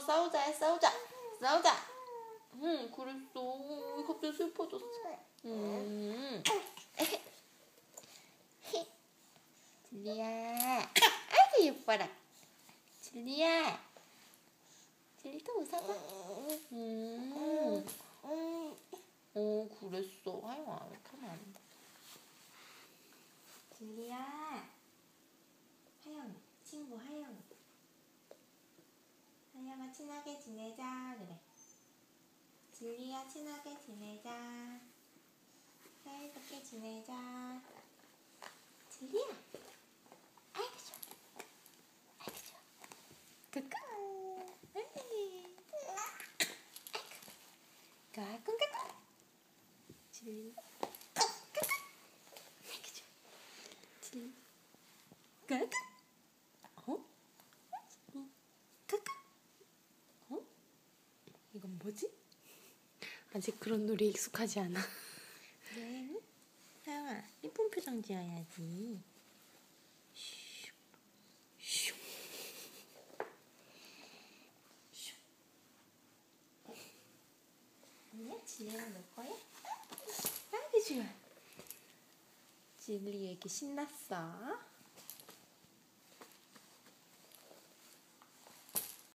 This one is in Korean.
싸우자. 응, 그랬어. 갑자기 슬퍼졌어. 진리야. 아이고 예뻐라. 진리야. 진리도 웃어봐. 그랬어. 하영아, 왜 이렇게 안 돼? 진리야. 하영, 친구 하영. 하영아, 친하게 지내자. 그래. 진리야, 친하게 지내자. 사이좋게 지내자. 진리야. 아이고 좋아. 까꿍. 까꿍. 진리. 까꿍. 아이고 좋아. 진리. 까꿍. 이건 뭐지? 아직 그런 노래 익숙하지 않아. 그래? 하영아, 이쁜 표정 지어야지. 아니야? 진리랑 놀 거야? 아이고 좋아. 진리 얘기 신났어?